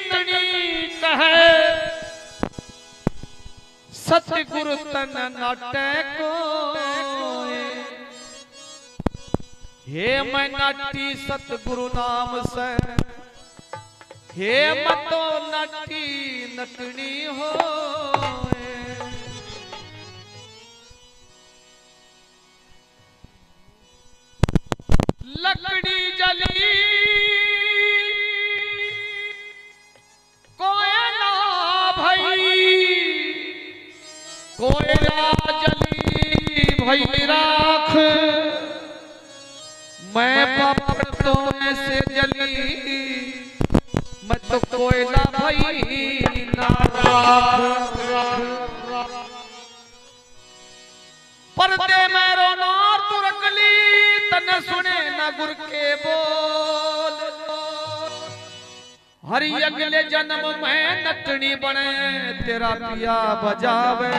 नटनी कहे सतगुरु तन नाटे को हे मैं नाटी सतगुरु नाम से हे मतो नाटी नटनी हो लकड़ी जली कोयला भई कोयला जली भई राख मैं बापड़ों में से जली मैं तो कोयला भई ना राख पर्दे में रोना तुरकली तने सुने न गुर के बोल हरि अगले जन्म में नटनी बने तेरा पिया बजावे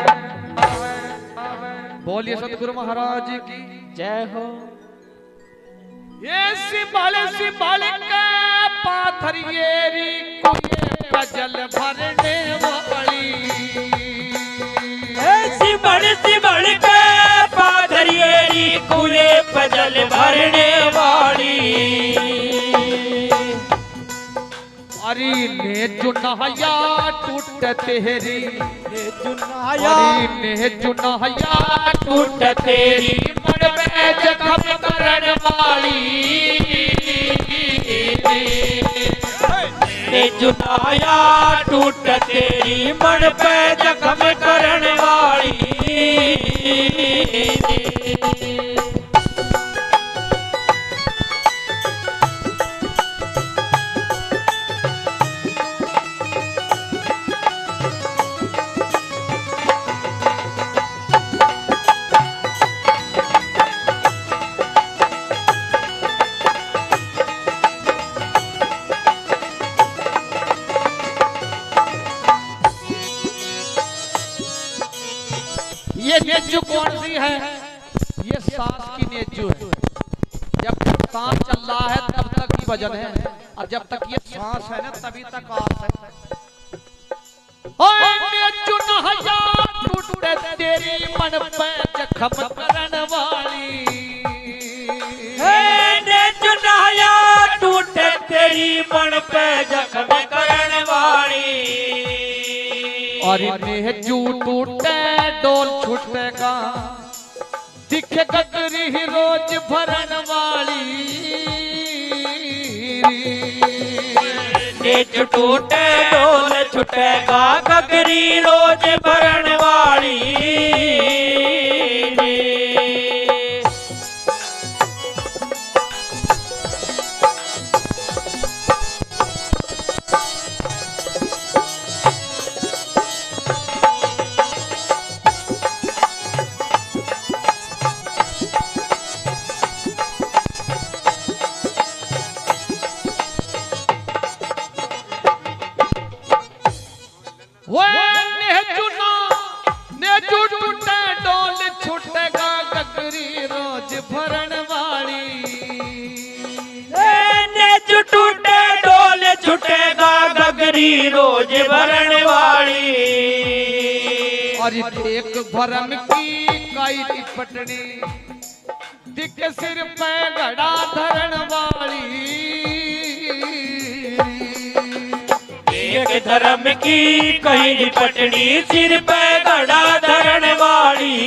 बोलिए सतगुरु महाराज की जय हो। ये सिंबल का पाथरियेरी कोई गजल भरने वाली सिंबल का पाथरियेरी कुले पजल भरने वाली अरे ने चुनाया टूट तेरी ने चुनाया टूट तेरी मन में जखम करन वाली ने चुनाया टूट तेरी मन पे जखम करन वाली ये नेजू कौन सी है? ये सांस की नेजू है। जब सांस चल रहा है तब तक ही वजन है और जब तक ये सांस है ना तभी तक आस है। ओए नेजू नहया टूटे तेरी मन पे जख्म करन वाली हे नेजू नहया टूटे तेरी मन पे जख्म करन वाली और नेजू टूटे डोल छूटेगा दिखे गगरी रोज भरन वाली नेज टूटे डोल छूटेगा गगरी रोज भरन वाली नेजू टूटे डोल छूटेगा गगरी रोज भरन वाली नेज टूटे डोल छूटेगा गगरी रोज भरन वाली और एक भरम की काई पटनी दिख सिर पे घड़ा धरन वाली एक धर्म की कहीं पटनी सिर पे घड़ा धरन वाली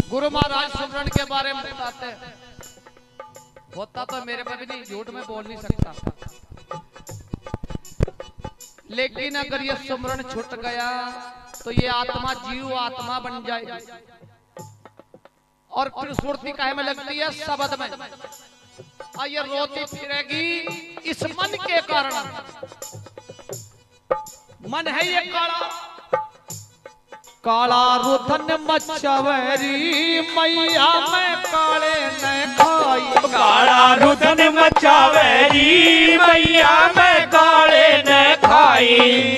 गुरु महाराज सुमरन के बारे में बताते हैं। होता तो मेरे पे भी नहीं, झूठ में बोल नहीं सकता, लेकिन अगर ये सुमरन छूट गया तो ये आत्मा जीव आत्मा बन जाएगी और फिर सुरती काहे में लगती है शब्द में और ये रोती फिरेगी इस मन के कारण। मन है ये काला, काला रुधन मचवरी मैया मैं काले न खाई। काला रुधन मचावेरी मैया मैं काले न खाई।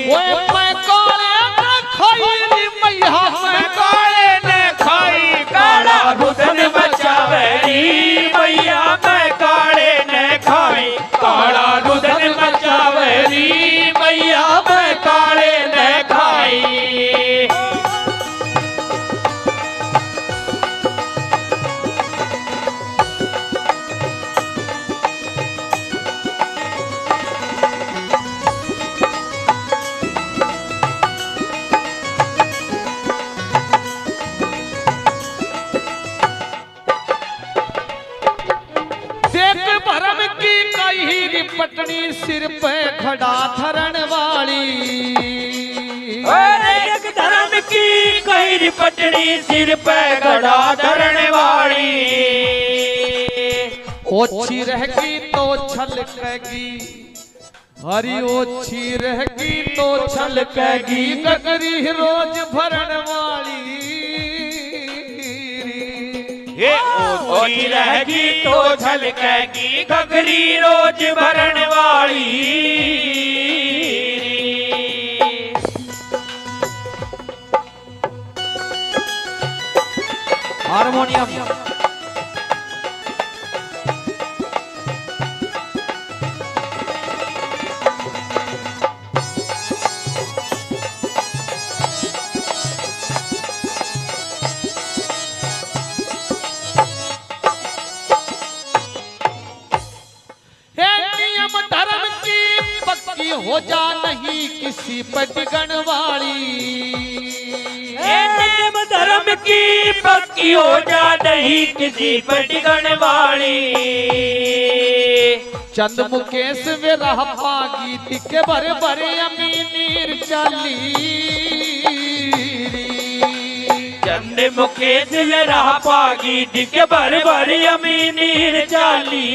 ओए मैं काले न खाई मैया मैं काले न खाई। काला रुधन मचावेरी मैया मैं काले न खाई। काला रुधन मचावेरी मैया मैं काले न खाई। पटनी सिर पे खड़ा धरण वाली। एक धर्म की कही पटनी सिर पे खड़ा धरण वाली। ओछी रहेगी तो छलकेगी हरी ओछी रहेगी तो छलकेगी गगरी रोज भरण वाली। ओछी रहेगी तो छलकेगी गगरी रोज भरण वाली। हारमोनियम हो जा नहीं किसी पर टिकन वाली। नेम धर्म की पक्की हो जा नहीं किसी पर टिकन वाली। चंद मुकेश वे रह पागी तिके भरे भरे अमी नीर चाली। चंद मुकेश वे रह पागी तिके भरे भरे अमी नीर चाली।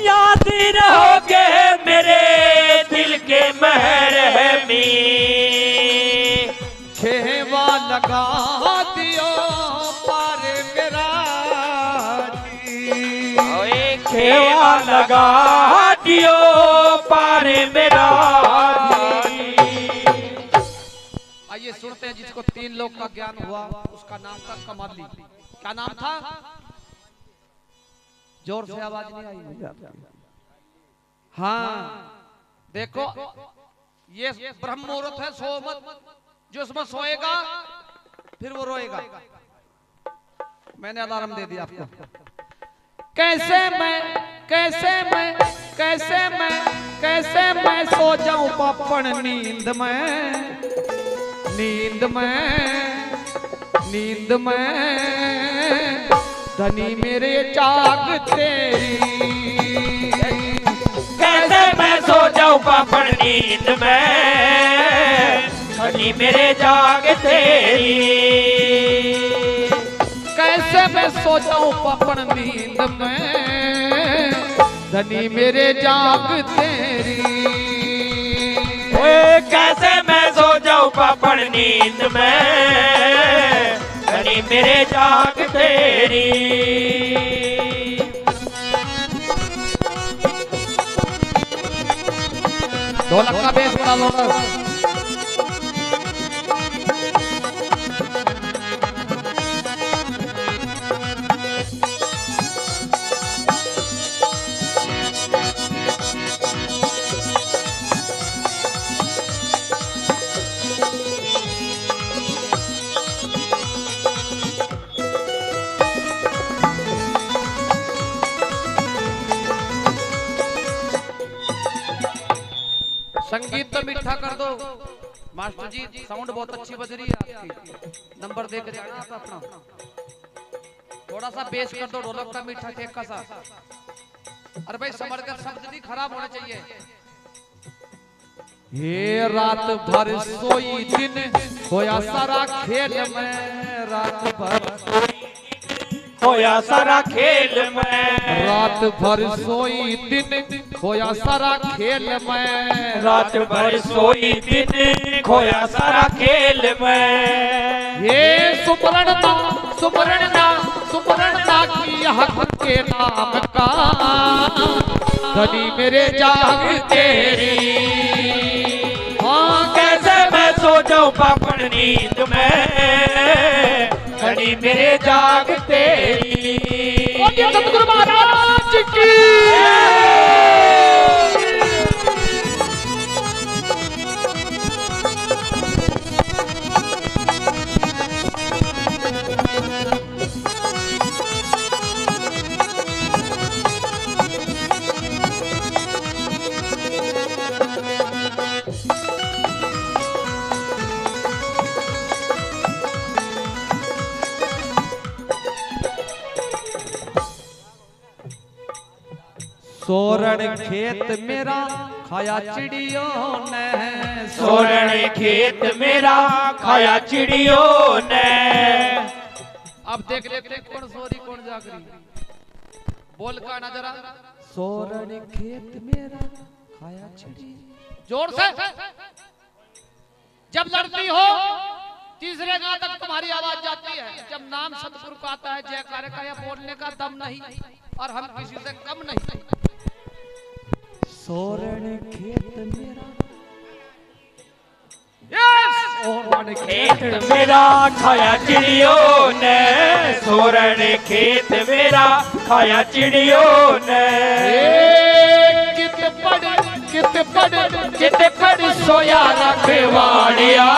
याद रहोगे मेरे दिल के महरहमी। खेवा लगा दियो पार मेरा खेवा लगा दियो पार मेरा। आइए सुनते हैं जिसको 3 लोक का ज्ञान हुआ उसका नाम था कमरली। क्या नाम था? जोर से आवाज नहीं आई। हाँ देखो ये ब्रह्म मुहूर्त है, सो मत। जो उसमें सोएगा फिर वो रोएगा। मैंने अलार्म दे दिया आपको। कैसे मैं सो जाऊं पापन नींद में धनी मेरे जाग तेरी। कैसे मैं सो जाऊं पापड़ नींद में धनी मेरे जाग तेरी। कैसे मैं सो जाऊं पापड़ नींद में धनी मेरे जाग तेरी। कैसे मैं सो जाऊं पापड़ नींद में धनी मेरे जाग तेरी। ढोलक का बेस बड़ा लो। संगीत तो मीठा कर दो मास्टर जी। साउंड बहुत अच्छी बज रही है आपकी। नंबर दे के जाना आप अपना। थोड़ा सा बेस कर दो ढोलक का मीठा केक का सा। अरे भाई समझ कर शब्द नहीं खराब होने चाहिए। ये रात भर सोई दिन होया सारा खेल में। रात भर खोया सारा खेल में। रात भर सोई दिन खोया सारा खेल में। रात भर सोई दिन खोया सारा खेल में। ये सुमरणना सुमरणना सुमरणना की हक के नाम का धनी मेरे जाग तेरी। हाँ कैसे मैं सो जाऊं पापड़ नींद में धनी मेरे जाग तेरी। सतगुरु महाराज की सोरण खेत मेरा खाया चिड़ियों ने। सोरण खेत मेरा खाया चिड़ियों ने। अब देख लेते हैं कौन सोरी कौन जागरी। बोल का ना जरा। सोरण खेत मेरा खाया चिड़ी। जोर से जब लड़ती हो तीसरे गांव तक तुम्हारी आवाज जाती है। जब नाम सतगुरु का आता है जयकारे का या बोलने का दम नहीं और हम किसी से कम नहीं। सोरण खेत मेरा सोरण खेत मेरा खाया चिड़ियों ने। सोरण खेत मेरा खाया चिड़ियों ने। कित पड़ सोया रखवाड़िया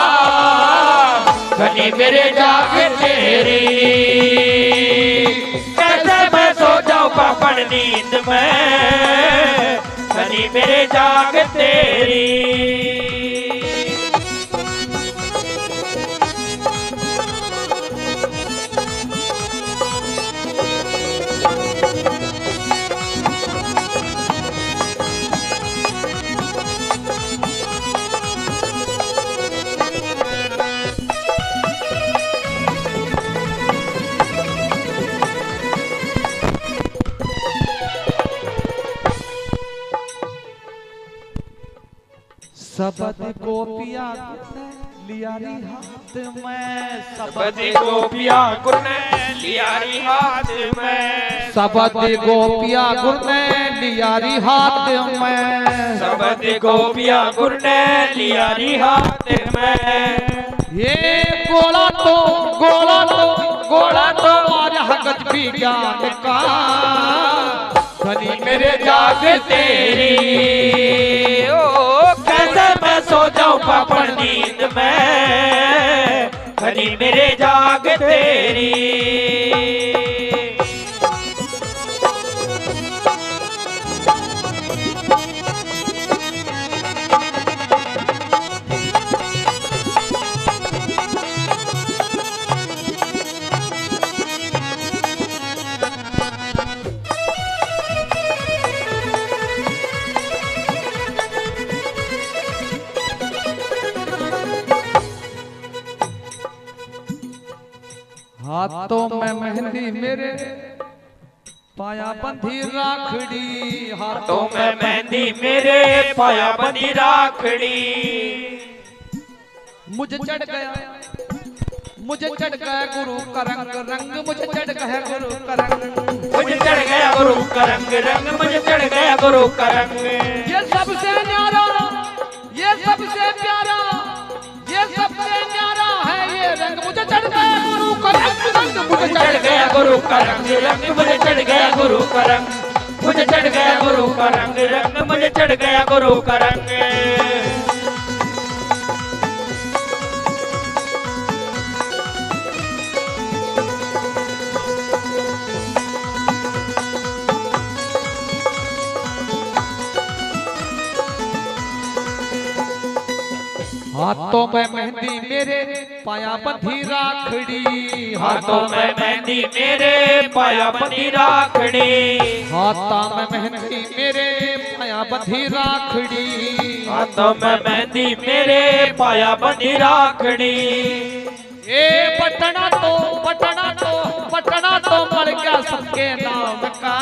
धनी मेरे जाग तेरी। कैसे मैं सो जाऊं पापड़ नींद में धनी मेरे जाग तेरी। सबद गोपिया लियारी हाथ में। सबद गोपिया गुरने लियारी हाथ में। सबद गोपिया गुरने लियारी हाथ में। सबद गोपिया गुरने लियारी हाथ में। ये गोला तो और हगत भी ज्ञान का धनी मेरे जाग तेरी। कैसे मैं सो जाऊं पापड़ नींद में धनी मेरे जाग तेरी। हाथों में मेहंदी मेरे पाया बंधी राखड़ी। हाथों में मेहंदी मेरे पाया बंधी राखड़ी। मुझे चढ़ गया गुरु का रंग मुझे चढ़ गया गुरु का रंग। मुझे चढ़ गया गुरु का रंग मुझे चढ़ गया गुरु का रंग। ये सबसे न्यारा ये सबसे प्यारा ये सबसे न्यारा है ये रंग। मुझे चढ़ गया गुरु का रंग मुझे चढ़ गया गुरु का रंग मुझे चढ़ गया गुरु का रंग। मुझे चढ़ गया गुरु का रंग मुझे चढ़ गया गुरु का रंग। हाथों में मेहंदी मेरे पाया बंधी राखड़ी। हाथों में मेहंदी मेरे पाया बंधी राखड़ी। हाथों में मेहंदी मेरे पाया बंधी राखड़ी। हाथों में मेहंदी मेरे पाया बंधी राखड़ी। ए पटना तो मर गया के नाम का।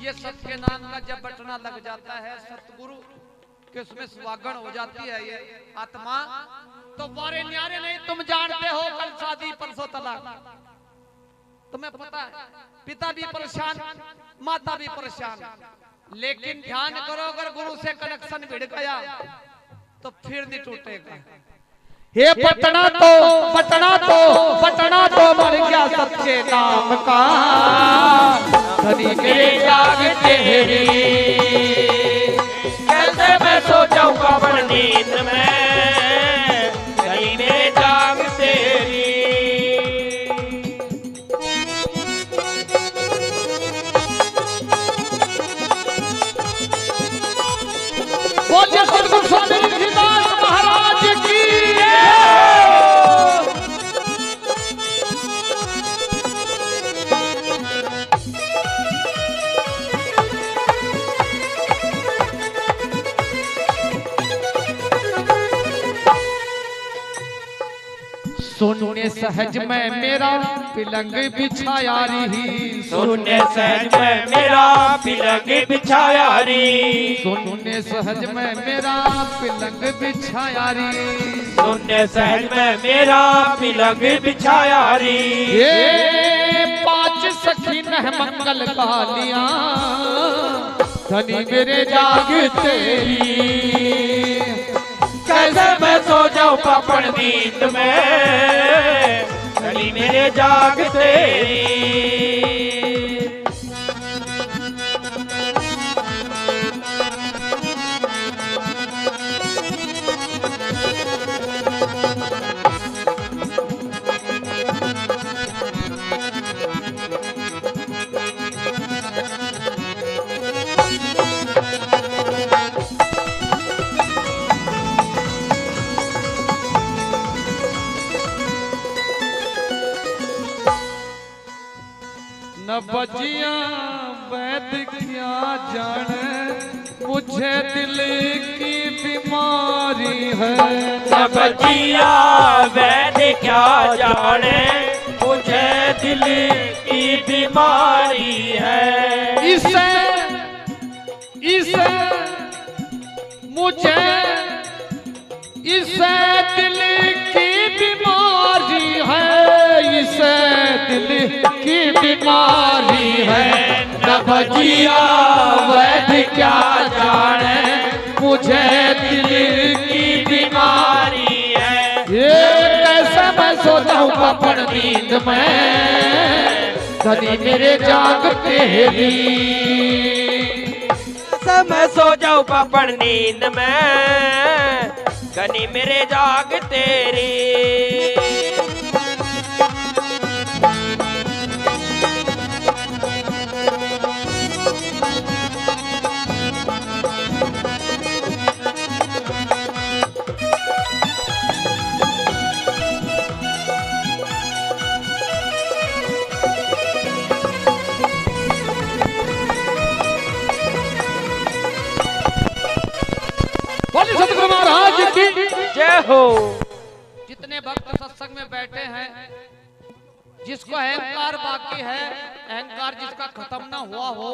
ये सत के नाम का जब बटना लग जाता है सतगुरु कि उसमें सुहागण हो जाती है ये आत्मा, तो बारे न्यारे नहीं तुम जानते हो, कल शादी परसों तलाक। तुम्हें पता है पिता भी परेशान, माता भी परेशान, लेकिन ध्यान करो अगर गुरु से कनेक्शन भिड़ गया तो फिर नहीं टूटेगा। हे बटना तो मर गया सच्चे नाम का, धनी मेरे जाग तेरी। कैसे मैं सो जाऊं पावन नींद में, धनी मेरे जाग तेरी। बोलिए सतगुरु स्वामी तुलसीदास महाराज की। सुनने सहज में मेरा पिलंग बिछाया री, सुनने सहज में मेरा पिलंग बिछाया री, सुनने सहज में मेरा पिलंग बिछाया री, सुनने सहज में मेरा पिलंग बिछाया री। ये पांच सखी नह मंगल कालियां, धनी मेरे जाग तेरी। कैसे मैं सो जाऊं पापड़ नींद में, धनी मेरे जाग तेरी। न बजिया वैद क्या जाने, मुझे दिल की बीमारी है। न बजिया वैद क्या जाने, मुझे दिल की बीमारी है। इसे मुझे इसे दिल की बीमारी है, इसे दिल की बीमारी है। न बजिया वैद क्या जाने, मुझे दिल की बीमारी है। ये कैसे मैं सोता हूँ पापड़ नींद में, धनी मेरे जाग तेरी। मैं सो जाऊं पापड़ नींद में, धनी मेरे जाग तेरी। सतगुरु महाराज की जय हो। जितने भक्त सत्संग में बैठे हैं, जिसको अहंकार बाकी है, अहंकार जिसका खत्म ना हुआ हो,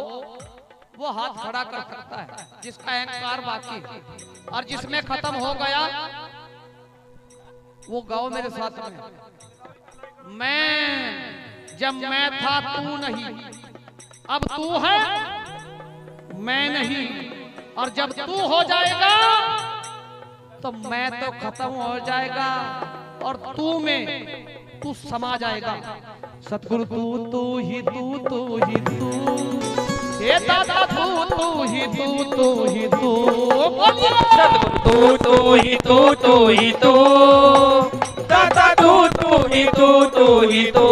वो हाथ खड़ा कर सकता है। जिसका अहंकार बाकी है और जिसमें खत्म हो गया, वो गाओ मेरे साथ में। जब मैं था तू नहीं, अब तू है मैं नहीं, और जब तू हो जाएगा तो मैं तो खत्म हो जाएगा और तू में तू समा जाएगा। सतगुरु तू ही तू हे दादा तू ही तू सतगुरु तू ही तू दादा तू ही तू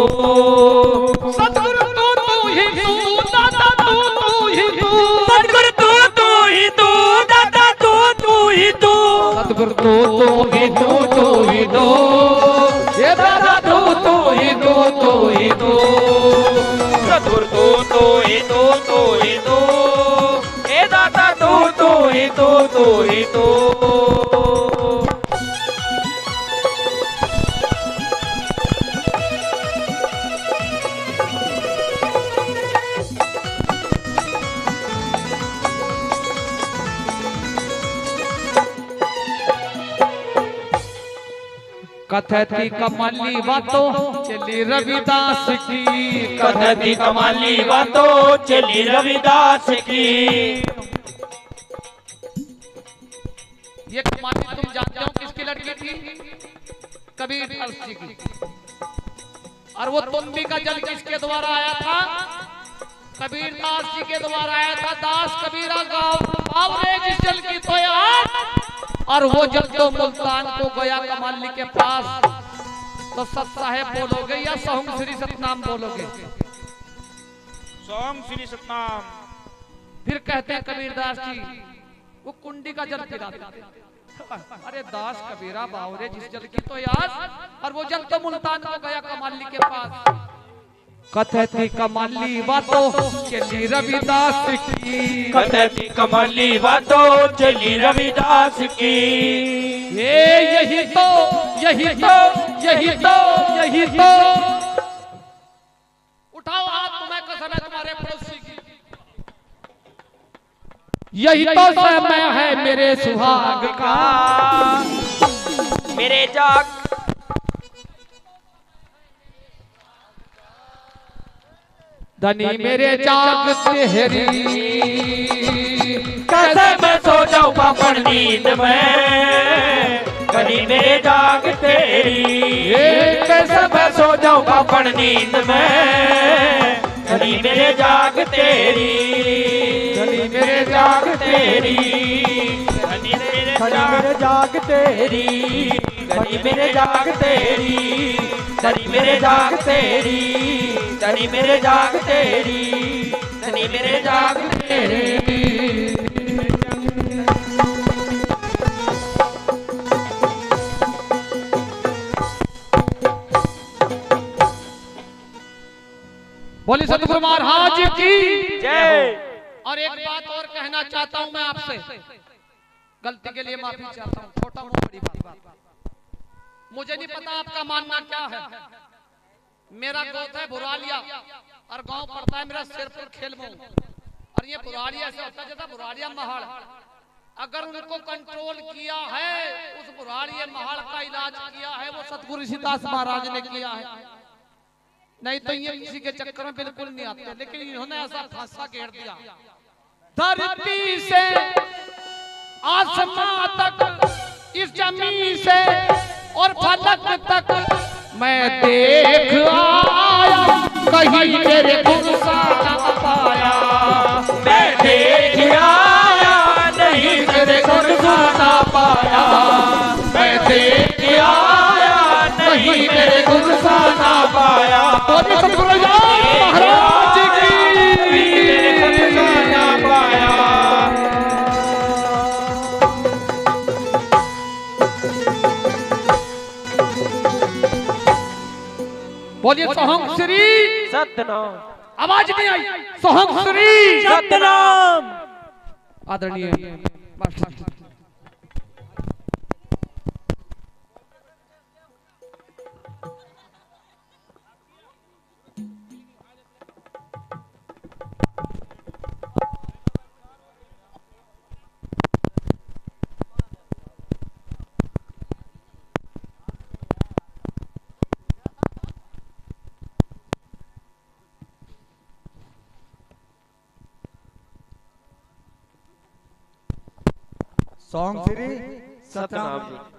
सतगुरु तू ही तू दादा तू ही तू सतगुरु तू ही तू दादा तू ही तू सतगुरु तू ही तू ये दादा तू ही तू सतगुरु तू ही तू हे दादा तू ही तू। कथती कमाली बातों चली रविदास की, कथती कमाली बातों चली रविदास की। ये कमाली तुम जानते हो किसकी लड़की थी? कबीर दास जी की। और वो तुम्बी का जल किसके द्वारा आया था? कबीर दास जी के द्वारा आया था। दास कबीरा गाँव रे जिस जल की तो यार, और वो जल तो मुल्तान को गया कमाली के पास। तो सत साहेब बोलोगे या सोहम श्री सतनाम बोलोगे? सोहम श्री सतनाम। फिर कहते हैं कबीरदास जी वो कुंडी का जल पिलाते थे। अरे दास कबीरा बावरे जिस जल की तो यार, और वो जल तो मुल्तान को गया कमाली के पास। कथती कमाली बातों चली रविदास की, कथती कमाली बातों चली रविदास की। यही तो यही तो यही तो यही तो। उठाओ हाथ, तुम्हें कसम है तुम्हारे पड़ोसी की। यही तो समय है मेरे सुहाग का, मेरे जाग धनी मेरे जाग तेरी। कैसे मैं सो जाऊं पापड़ नींद में, धनी मेरे जाग तेरी। कैसे मैं सो जाऊं पापड़ नींद में, धनी मेरे जाग तेरी। धनी मेरे जाग तेरी, धनी मेरे जाग तेरी, धनी मेरे जाग तेरी, धनी मेरे जाग तेरी, धनी मेरे जाग तेरी, धनी मेरे जाग तेरी। बोली सतगुरु महाराज की जय। और एक बात और कहना चाहता हूं मैं आपसे, गलती के लिए माफी चाहता हूं। छोटा मोटा बड़ी बात, मुझे नहीं पता आपका मानना क्या है। मेरा गोत है बुरालिया और गांव पड़ता है मेरा सिरपुर खेलमऊ। और ये बुरालिया से होता है जैसा बुरालिया महाड़। अगर उनको कंट्रोल किया है, उस बुरालिया महाड़ का इलाज किया है वो सतगुरु ऋषिदास महाराज ने किया है। नहीं तो ये किसी के चक्कर में बिल्कुल नहीं आते, लेकिन इन्होंने ऐसा फांसा घेर दिया। धरती से आसमां तक, इस जमीन से और फलक तक मैं देख आया, कहीं मेरे गुरु सा न पाया। मैं देख आया, नहीं मेरे गुरु सा न पाया। मैं देख आया, नहीं मेरे गुरु सा न पाया। बोलिए सतगुरु महाराज की। मेरे गुरु सा न पाया। बोलिए सोहम श्री सतनाम। आवाज नहीं आई। सोहम श्री सतनाम। आदरणीय मास्टर सॉन्ग श्री सतनाम।